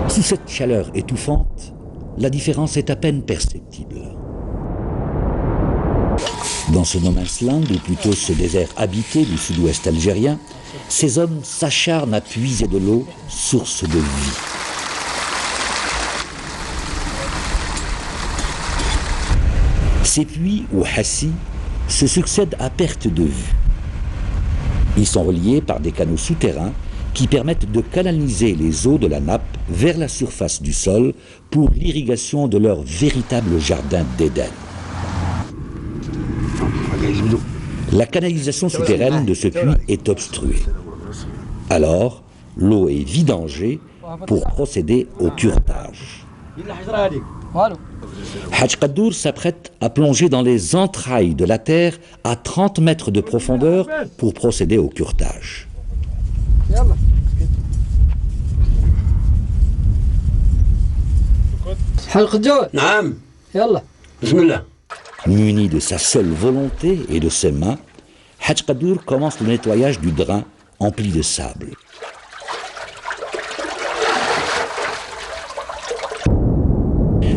Sous cette chaleur étouffante, la différence est à peine perceptible. Dans ce no man's land, ou plutôt ce désert habité du sud-ouest algérien, ces hommes s'acharnent à puiser de l'eau, source de vie. Ces puits, ou hassis, se succèdent à perte de vue. Ils sont reliés par des canaux souterrains qui permettent de canaliser les eaux de la nappe vers la surface du sol pour l'irrigation de leur véritable jardin d'Éden. La canalisation souterraine de ce puits est obstruée. Alors, l'eau est vidangée pour procéder au curetage. Hadj Qadour s'apprête à plonger dans les entrailles de la terre à 30 mètres de profondeur pour procéder au curetage. Muni de sa seule volonté et de ses mains, Hadj Qadour commence le nettoyage du drain empli de sable.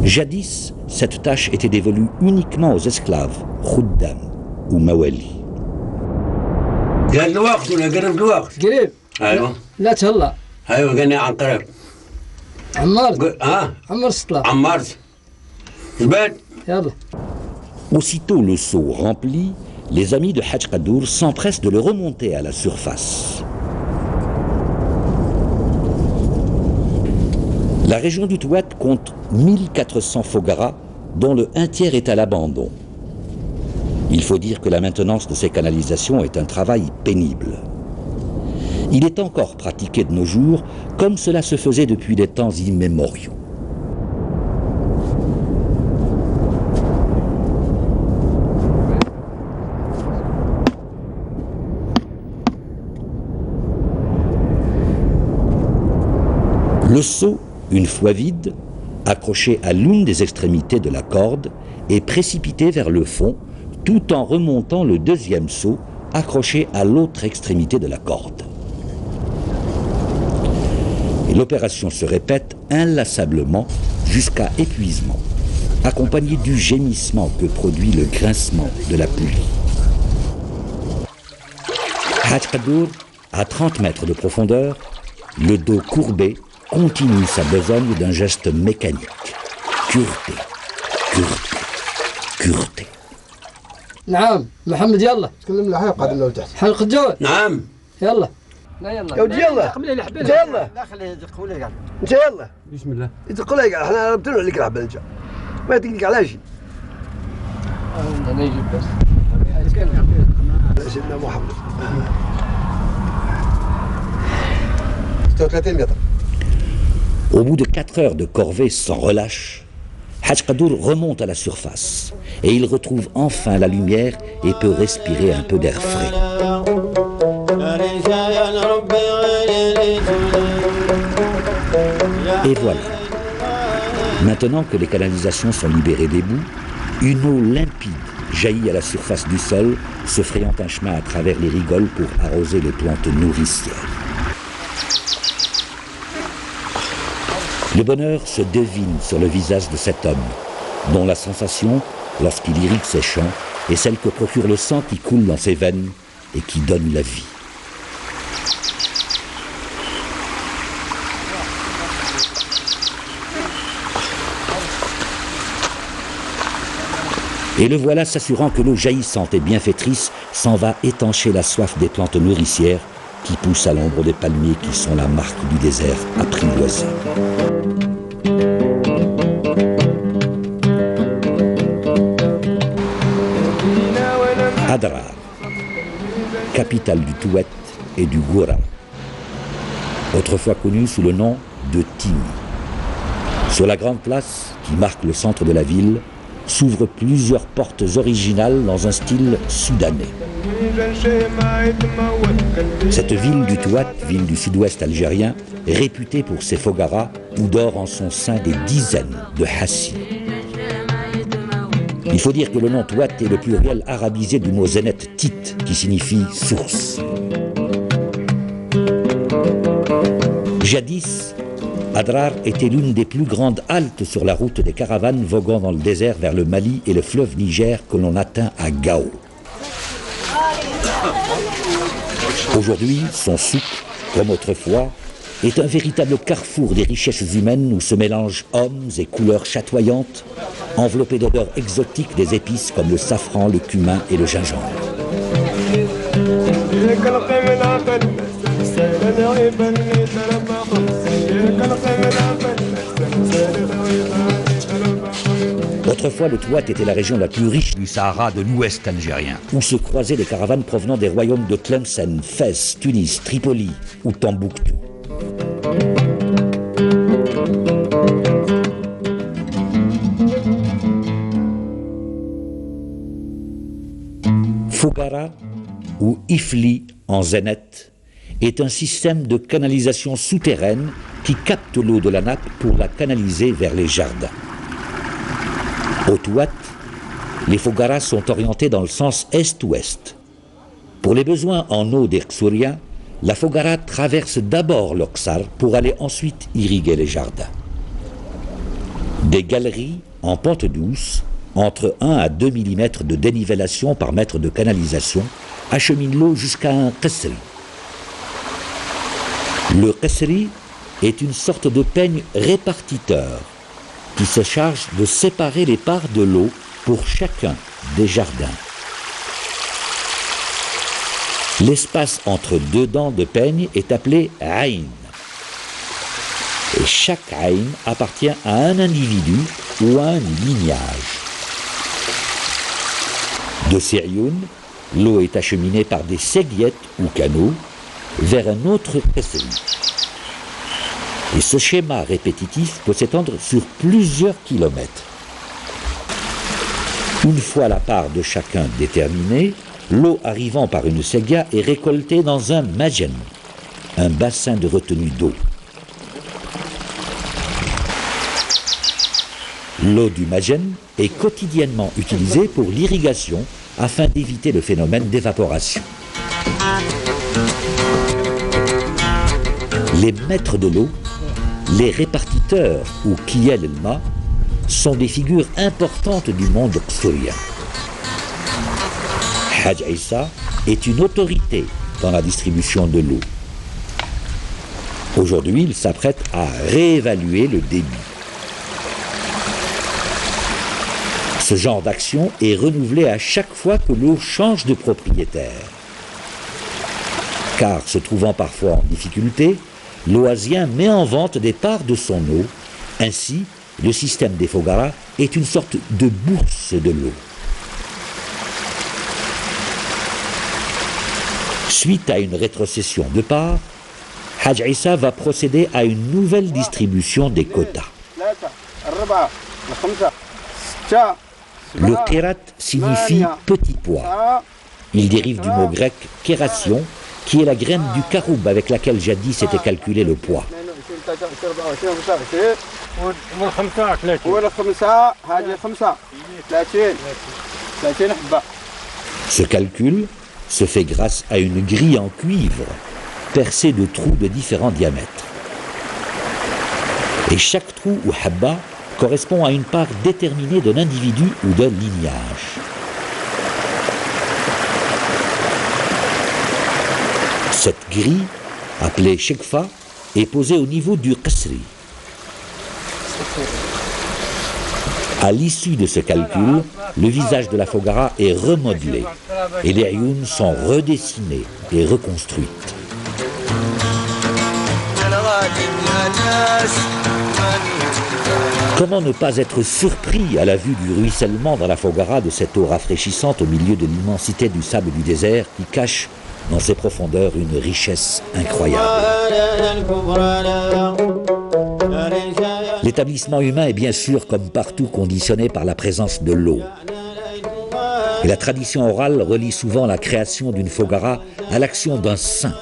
Jadis, cette tâche était dévolue uniquement aux esclaves, khuddam ou mawali. Aussitôt le seau rempli, les amis de Hadj Qadour s'empressent de le remonter à la surface. La région du Touat compte 1400 fogaras, dont le 1/3 est à l'abandon. Il faut dire que la maintenance de ces canalisations est un travail pénible. Il est encore pratiqué de nos jours, comme cela se faisait depuis des temps immémoriaux. Le seau, une fois vide, accroché à l'une des extrémités de la corde, est précipité vers le fond, tout en remontant le deuxième seau, accroché à l'autre extrémité de la corde. Et l'opération se répète inlassablement jusqu'à épuisement, accompagné du gémissement que produit le grincement de la poulie. Hadj Qadour, à 30 mètres de profondeur, le dos courbé, continue sa besogne d'un geste mécanique. Cureté, cureté, cureté. نعم محمد يلا تكلم الحلقة هذا اللي تحت حلقة جول نعم يلا لا يلا يا ودي يلا انت يلا لا خليه يدق ولا يقعد انت يلا بسم الله يدق ولا يقعد احنا بتنوع لك الحبه انت ما تدق على شيء انا يجيب بس سيدنا محمد 36 متر. Au bout de 4 heures de corvée sans relâche, Hadj Qadour remonte à la surface et il retrouve enfin la lumière et peut respirer un peu d'air frais. Et voilà. Maintenant que les canalisations sont libérées des boues, une eau limpide jaillit à la surface du sol, se frayant un chemin à travers les rigoles pour arroser les plantes nourricières. Le bonheur se devine sur le visage de cet homme, dont la sensation, lorsqu'il irrigue ses champs, est celle que procure le sang qui coule dans ses veines et qui donne la vie. Et le voilà s'assurant que l'eau jaillissante et bienfaitrice s'en va étancher la soif des plantes nourricières qui poussent à l'ombre des palmiers qui sont la marque du désert apprivoisé. Adrar, capitale du Touet et du Goura, autrefois connue sous le nom de Timi. Sur la grande place qui marque le centre de la ville, s'ouvrent plusieurs portes originales dans un style soudanais. Cette ville du Touat, ville du sud-ouest algérien, est réputée pour ses fogaras où dort en son sein des dizaines de hassis. Il faut dire que le nom Touat est le pluriel arabisé du mot zénet tit, qui signifie source. Jadis, Adrar était l'une des plus grandes haltes sur la route des caravanes voguant dans le désert vers le Mali et le fleuve Niger que l'on atteint à Gao. Aujourd'hui, son souk, comme autrefois, est un véritable carrefour des richesses humaines où se mélangent hommes et couleurs chatoyantes, enveloppées d'odeurs exotiques des épices comme le safran, le cumin et le gingembre. Autrefois, le Touat était la région la plus riche du Sahara de l'ouest algérien, où se croisaient les caravanes provenant des royaumes de Tlemcen, Fès, Tunis, Tripoli ou Tombouctou. Fougara, ou Ifli en zénith, est un système de canalisation souterraine qui capte l'eau de la nappe pour la canaliser vers les jardins. Au Touat, les Fogaras sont orientés dans le sens est-ouest. Pour les besoins en eau des Ksuriens, la Fogara traverse d'abord l'Oksar pour aller ensuite irriguer les jardins. Des galeries en pente douce, entre 1 à 2 mm de dénivellation par mètre de canalisation, acheminent l'eau jusqu'à un qasri. Le qasri est une sorte de peigne répartiteur qui se charge de séparer les parts de l'eau pour chacun des jardins. L'espace entre deux dents de peigne est appelé aïn. Et chaque aïn appartient à un individu ou à un lignage. De Sérioun, l'eau est acheminée par des séguiettes ou canaux vers un autre qasri. Et ce schéma répétitif peut s'étendre sur plusieurs kilomètres. Une fois la part de chacun déterminée, l'eau arrivant par une ségia est récoltée dans un majen, un bassin de retenue d'eau. L'eau du majen est quotidiennement utilisée pour l'irrigation afin d'éviter le phénomène d'évaporation. Les maîtres de l'eau, les répartiteurs ou Kiyel el-Ma, sont des figures importantes du monde ksourien. Hadj Issa est une autorité dans la distribution de l'eau. Aujourd'hui, il s'apprête à réévaluer le débit. Ce genre d'action est renouvelé à chaque fois que l'eau change de propriétaire. Car, se trouvant parfois en difficulté, l'Oasien met en vente des parts de son eau. Ainsi, le système des Fogaras est une sorte de bourse de l'eau. Suite à une rétrocession de parts, Hadj Issa va procéder à une nouvelle distribution des quotas. Le kérat signifie petit pois. Il dérive du mot grec kération, qui est la graine du caroub avec laquelle jadis était calculé le poids. Ce calcul se fait grâce à une grille en cuivre percée de trous de différents diamètres. Et chaque trou ou habba correspond à une part déterminée d'un individu ou d'un lignage. Cette grille, appelée shekfa, est posée au niveau du qasri. À l'issue de ce calcul, le visage de la Fogara est remodelé et les ayouns sont redessinés et reconstruites. Comment ne pas être surpris à la vue du ruissellement dans la Fogara de cette eau rafraîchissante au milieu de l'immensité du sable du désert qui cache dans ses profondeurs une richesse incroyable. L'établissement humain est bien sûr, comme partout, conditionné par la présence de l'eau. Et la tradition orale relie souvent la création d'une Fogara à l'action d'un saint.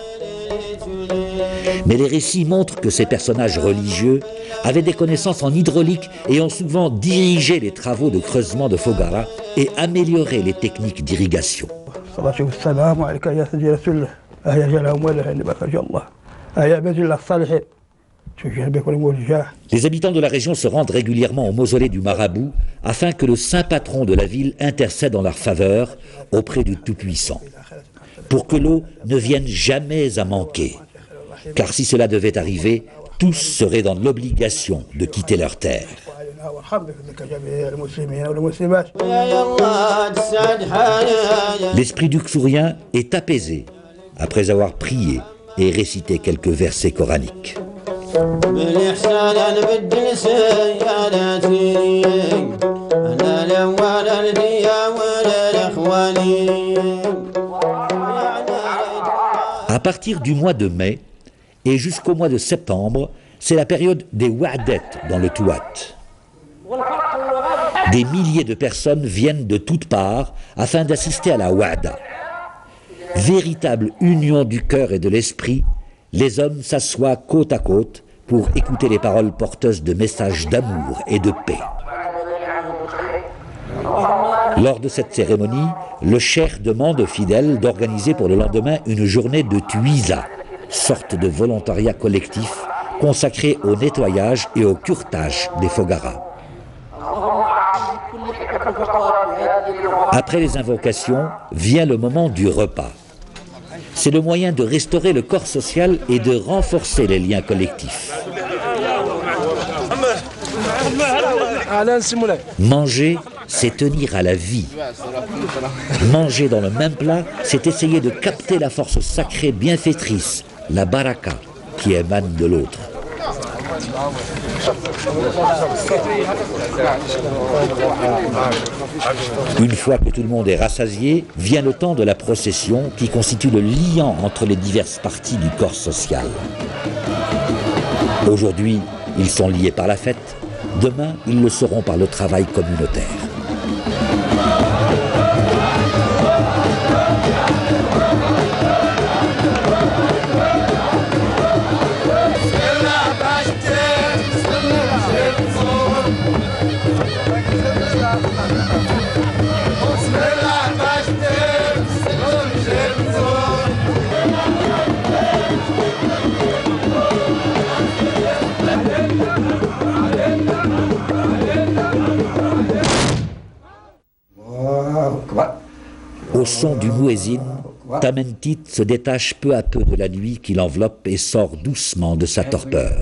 Mais les récits montrent que ces personnages religieux avaient des connaissances en hydraulique et ont souvent dirigé les travaux de creusement de Fogara et amélioré les techniques d'irrigation. Les habitants de la région se rendent régulièrement au mausolée du marabout afin que le saint patron de la ville intercède en leur faveur auprès du Tout-Puissant, pour que l'eau ne vienne jamais à manquer. Car si cela devait arriver, tous seraient dans l'obligation de quitter leur terre. L'esprit du Ksourien est apaisé après avoir prié et récité quelques versets coraniques. À partir du mois de mai et jusqu'au mois de septembre, c'est la période des Wa'det dans le Touat. Des milliers de personnes viennent de toutes parts afin d'assister à la Wa'da. Véritable union du cœur et de l'esprit, les hommes s'assoient côte à côte pour écouter les paroles porteuses de messages d'amour et de paix. Lors de cette cérémonie, le cheikh demande aux fidèles d'organiser pour le lendemain une journée de tuisa, sorte de volontariat collectif consacré au nettoyage et au curtage des fogaras. Après les invocations, vient le moment du repas. C'est le moyen de restaurer le corps social et de renforcer les liens collectifs. Manger, c'est tenir à la vie. Manger dans le même plat, c'est essayer de capter la force sacrée bienfaitrice, la baraka, qui émane de l'autre. Une fois que tout le monde est rassasié, vient le temps de la procession qui constitue le liant entre les diverses parties du corps social. Aujourd'hui, ils sont liés par la fête, demain, ils le seront par le travail communautaire. Au son du muezzin, Tamentit se détache peu à peu de la nuit qui l'enveloppe et sort doucement de sa torpeur.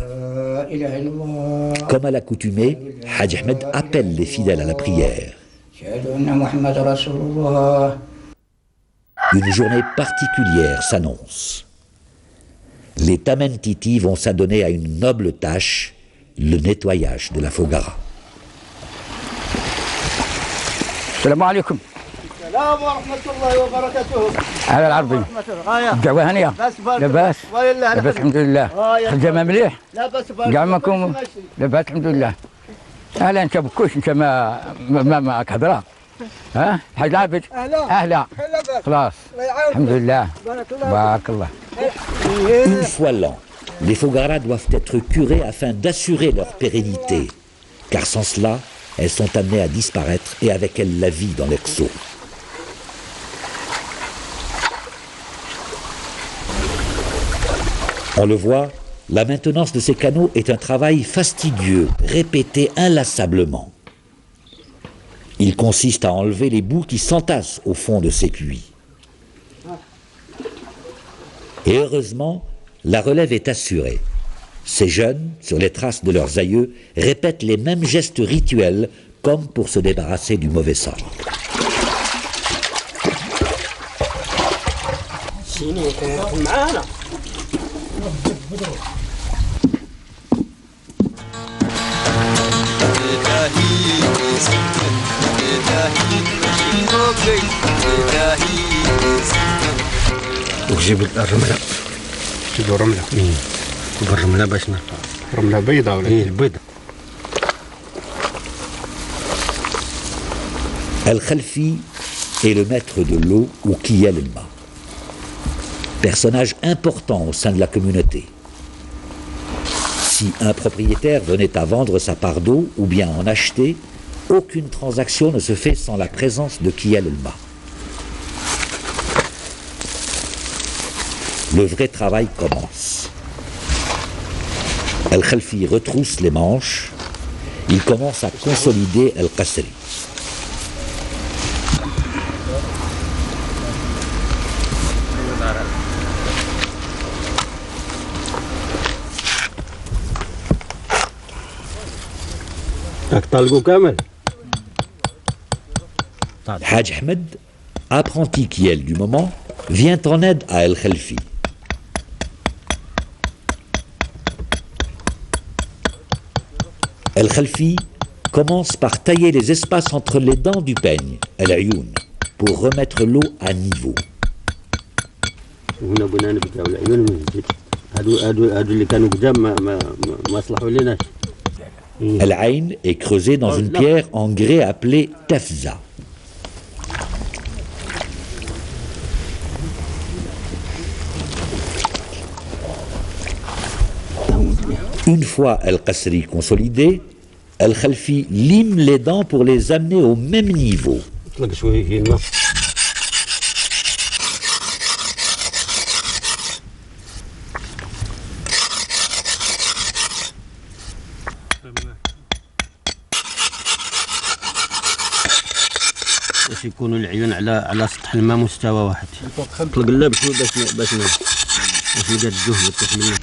Comme à l'accoutumée, Hadj Ahmed appelle les fidèles à la prière. Une journée particulière s'annonce. Les Tamentiti vont s'adonner à une noble tâche, le nettoyage de la Fogara. السلام عليكم. السلام ورحمة الله وبركاته. على العربي. الدعوة هنية. لاباس. لاباس الحمد لله. خدامة مليح. لاباس. كاع ماكم. لاباس الحمد لله. أهلا أنت بكوش أنت ما معك هضرة. ها؟ حاج العابد. أهلا. خلاص. الحمد لله. بارك الله. Une fois l'an, les Fogaras doivent être curées afin d'assurer leur pérennité, car sans cela, elles sont amenées à disparaître et avec elles la vie dans l'exo. On le voit, la maintenance de ces canaux est un travail fastidieux, répété inlassablement. Il consiste à enlever les boues qui s'entassent au fond de ces puits. Et heureusement, la relève est assurée. Ces jeunes, sur les traces de leurs aïeux, répètent les mêmes gestes rituels comme pour se débarrasser du mauvais sort. وجيب الرملة جيبوا رملة بالرملة باش نرفع رملة بيضاء ولا البيضاء. Al-Khalfi est le maître de l'eau ou Kiyal el-Ma. Personnage important au sein de la communauté. Si un propriétaire venait à vendre sa part d'eau ou bien en acheter, aucune transaction ne se fait sans la présence de Kiyal el-Ma. Le vrai travail commence. Al-Khalfi retrousse les manches. Il commence à consolider Al-Qasri. Haj Ahmed, apprenti kiel du moment, vient en aide à Al-Khalfi. Al-Khalfi commence par tailler les espaces entre les dents du peigne, Al-Ayoun, pour remettre l'eau à niveau. Al-Ayn est creusé dans une pierre en grès appelée Tafza. Une fois Al-Qasri consolidé, Al-Khalfi lime les dents pour les amener au même niveau. باش يكونوا العيون على سطح الماء مستوى واحد. طلق لها باش يقدوه بالتحميل.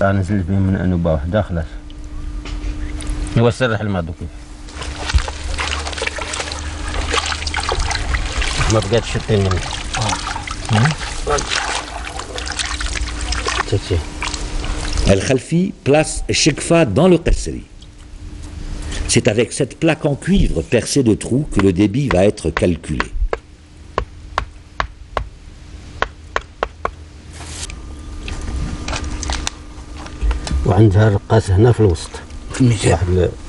نزل فيه من انوبه وحده خلاص. هو سرح الماء دوك. ما بقاتش شطين منه. Al-Khalfi place Shekfa dans le Qasri. C'est avec cette plaque en cuivre percée de trous que le débit va être calculé. وعندها الرقاص هنا في الوسط.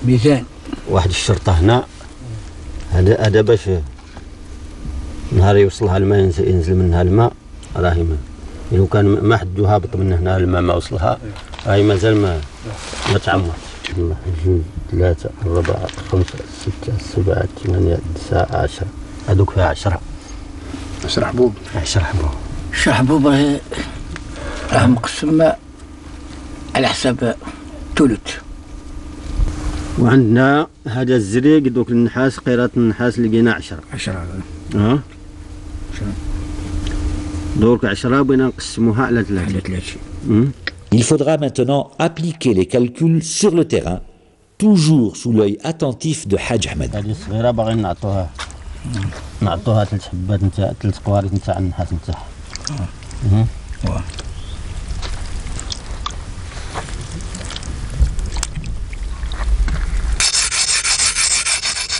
ميزان. واحد الشرطة هنا. هذا باش نهار يوصلها الماء ينزل منها الماء راهي لو كان ما حدو هابط من هنا الماء ما وصلها راهي مازال ما تعمر. 3 4 5 6 7 8 9 10 هذوك فيها 10 حبوب. 10 حبوب. 10 حبوب راه مقسم على حساب ثلث. وعندنا هذا الزريق دوك النحاس قيراط النحاس لقينا 10 دورك 10 بغينا نقسموها على 3. Il faudra maintenant appliquer les calculs sur le terrain, toujours sous l'œil attentif de Haj Ahmed. هذه الصغيرة باغيين نعطوها 3 حبات نتاع 3 قواريط نتاع النحاس نتاعها.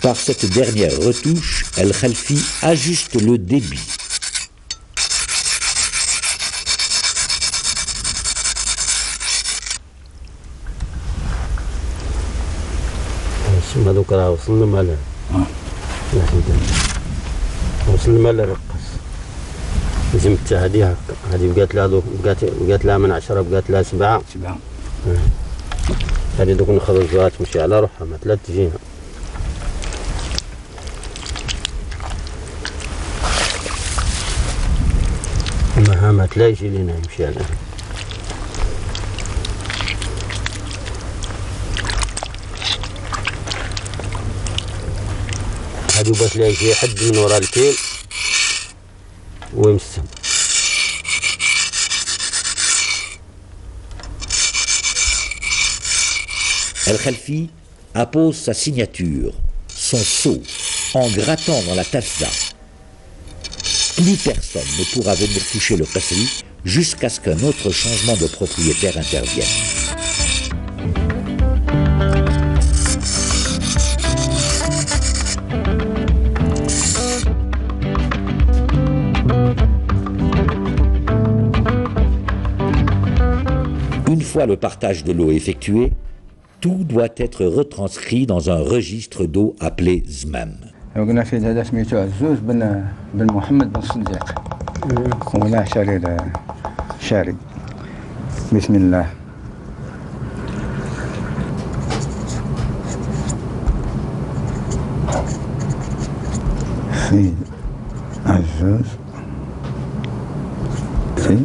Par cette dernière retouche, Al-Khalfi ajuste le débit. هذوك راه وصلنا مال وصلنا مال الرقاص. لازم حتى هذه هكا. هذه بقات لها من 10 بقات لها 7. هذه دوك نخرجوها تمشي على روحها ما 3 تجينا. ما تلاقيش لينا يمشي على هادو باش لا يجي حد من ورا الكيل ويمسهم. Al-Khalfi appose sa signature, son sceau, en grattant dans la tafza. Plus personne ne pourra venir toucher le Qasri jusqu'à ce qu'un autre changement de propriétaire intervienne. Une fois le partage de l'eau effectué, tout doit être retranscrit dans un registre d'eau appelé ZMAM. قلنا في هذا سميتو عزوز بن محمد بن صديق. ولا شاري. بسم الله. في عزوز في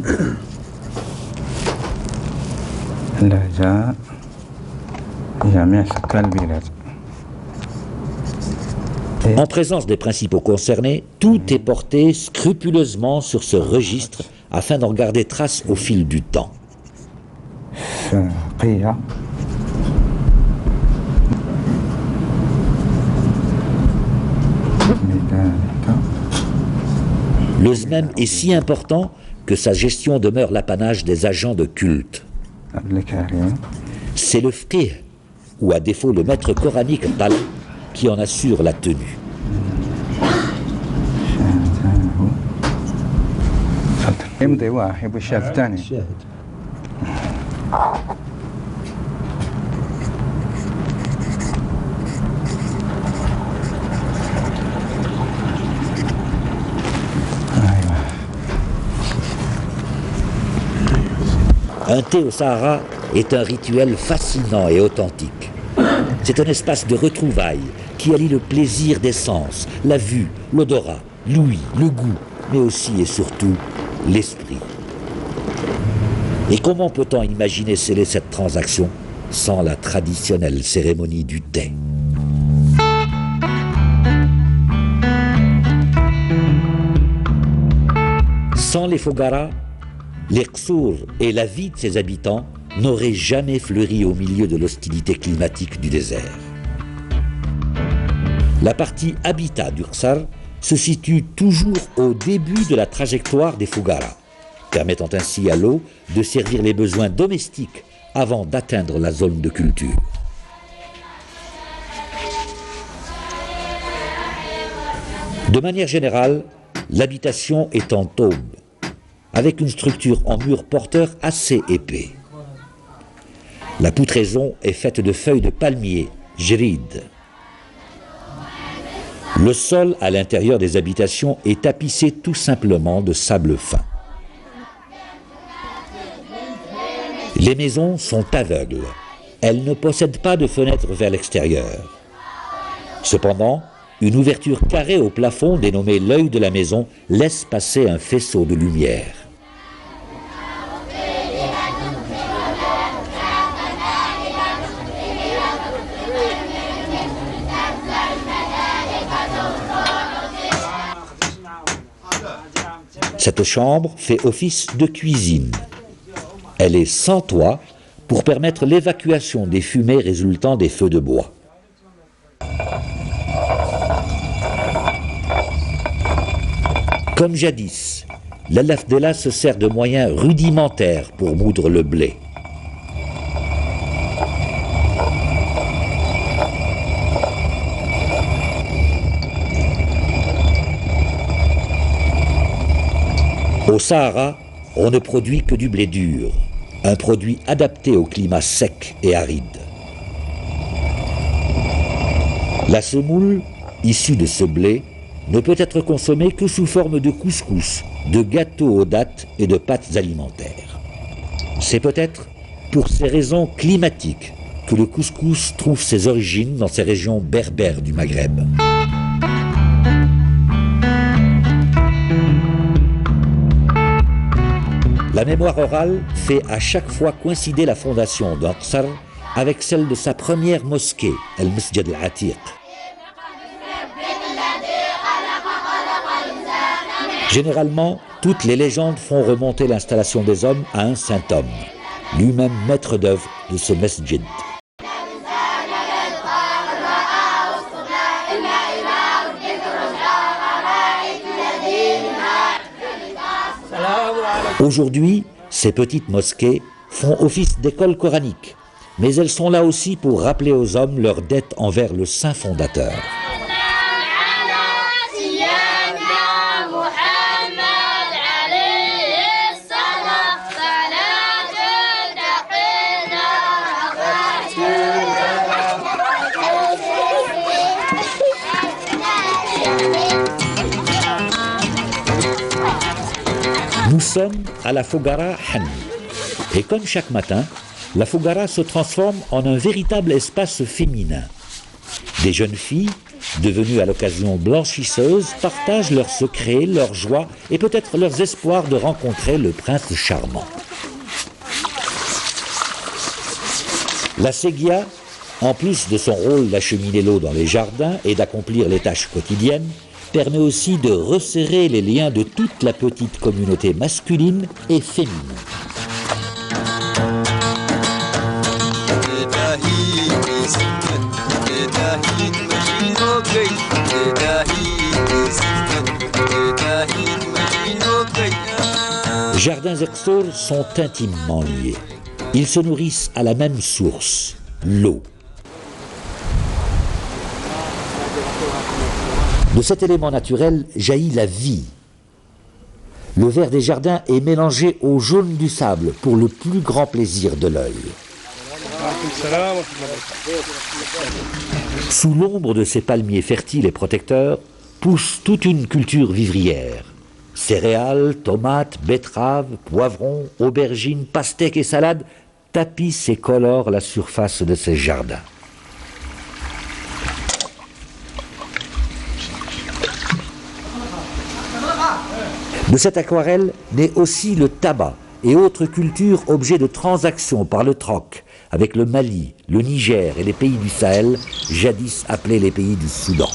لجأ جميع سكان البلاد. En présence des principaux concernés, tout est porté scrupuleusement sur ce registre afin d'en garder trace au fil du temps. شرقية Le ZMEM est si important que sa gestion demeure l'apanage des agents de culte. C'est le fiqh, ou à défaut le maître coranique Tal, qui en assure la tenue. يمضي واحد والشاف الثاني. Un thé au Sahara est un rituel fascinant et authentique. C'est un espace de retrouvailles qui allie le plaisir des sens, la vue, l'odorat, l'ouïe, le goût, mais aussi et surtout l'esprit. Et comment peut-on imaginer sceller cette transaction sans la traditionnelle cérémonie du thé? Sans les Fougara, les Qsour et la vie de ses habitants n'auraient jamais fleuri au milieu de l'hostilité climatique du désert. La partie habitat du Qsar se situe toujours au début de la trajectoire des Fougara, permettant ainsi à l'eau de servir les besoins domestiques avant d'atteindre la zone de culture. De manière générale, l'habitation est en tôme, avec une structure en mur porteur assez épais. La poutraison est faite de feuilles de palmier, jrid. Le sol à l'intérieur des habitations est tapissé tout simplement de sable fin. Les maisons sont aveugles. Elles ne possèdent pas de fenêtres vers l'extérieur. Cependant, une ouverture carrée au plafond, dénommée l'œil de la maison, laisse passer un faisceau de lumière. Cette chambre fait office de cuisine. Elle est sans toit pour permettre l'évacuation des fumées résultant des feux de bois. Comme jadis, l'Alafdela se sert de moyens rudimentaires pour moudre le blé. Au Sahara, on ne produit que du blé dur, un produit adapté au climat sec et aride. La semoule, issue de ce blé, ne peut être consommée que sous forme de couscous, de gâteaux aux dattes et de pâtes alimentaires. C'est peut-être pour ces raisons climatiques que le couscous trouve ses origines dans ces régions berbères du Maghreb. La mémoire orale fait à chaque fois coïncider la fondation d'un Qsar avec celle de sa première mosquée, Al-Masjid al-Atiq. Généralement, toutes les légendes font remonter l'installation des hommes à un saint homme, lui-même maître d'œuvre de ce masjid. Aujourd'hui, ces petites mosquées font office d'école coranique, mais elles sont là aussi pour rappeler aux hommes leur dette envers le saint fondateur. Nous sommes à la Fougara Han. Et comme chaque matin, la Fougara se transforme en un véritable espace féminin. Des jeunes filles, devenues à l'occasion blanchisseuses, partagent leurs secrets, leurs joies et peut-être leurs espoirs de rencontrer le prince charmant. La séguia, en plus de son rôle d'acheminer l'eau dans les jardins et d'accomplir les tâches quotidiennes, permet aussi de resserrer les liens de toute la petite communauté masculine et féminine. Jardins et Ksor sont intimement liés. Ils se nourrissent à la même source, l'eau. De cet élément naturel jaillit la vie. Le vert des jardins est mélangé au jaune du sable pour le plus grand plaisir de l'œil. Sous l'ombre de ces palmiers fertiles et protecteurs pousse toute une culture vivrière. Céréales, tomates, betteraves, poivrons, aubergines, pastèques et salades tapissent et colorent la surface de ces jardins. De cette aquarelle naît aussi le tabac et autres cultures objets de transactions par le troc avec le Mali, le Niger et les pays du Sahel, jadis appelés les pays du Soudan.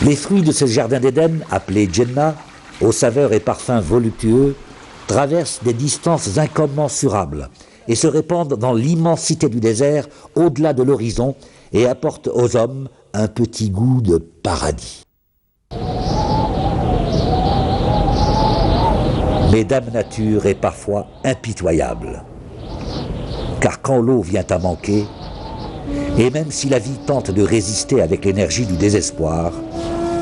Les fruits de ce jardin d'Éden, appelé Djenna, aux saveurs et parfums voluptueux, traversent des distances incommensurables et se répandent dans l'immensité du désert au-delà de l'horizon et apportent aux hommes un petit goût de paradis. Mais Dame Nature est parfois impitoyable. Car quand l'eau vient à manquer, et même si la vie tente de résister avec l'énergie du désespoir,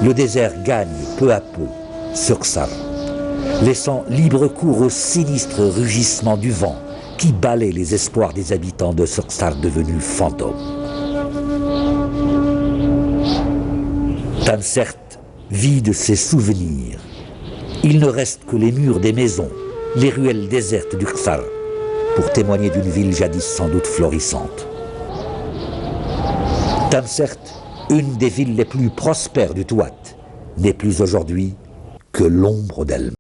le désert gagne peu à peu sur Ksar, laissant libre cours au sinistre rugissement du vent qui balaie les espoirs des habitants de Ksar devenus fantômes. Tamsert vit de ses souvenirs. Il ne reste que les murs des maisons, les ruelles désertes du Ksar, pour témoigner d'une ville jadis sans doute florissante. Tamsert, une des villes les plus prospères du Touat, n'est plus aujourd'hui que l'ombre d'elle-même.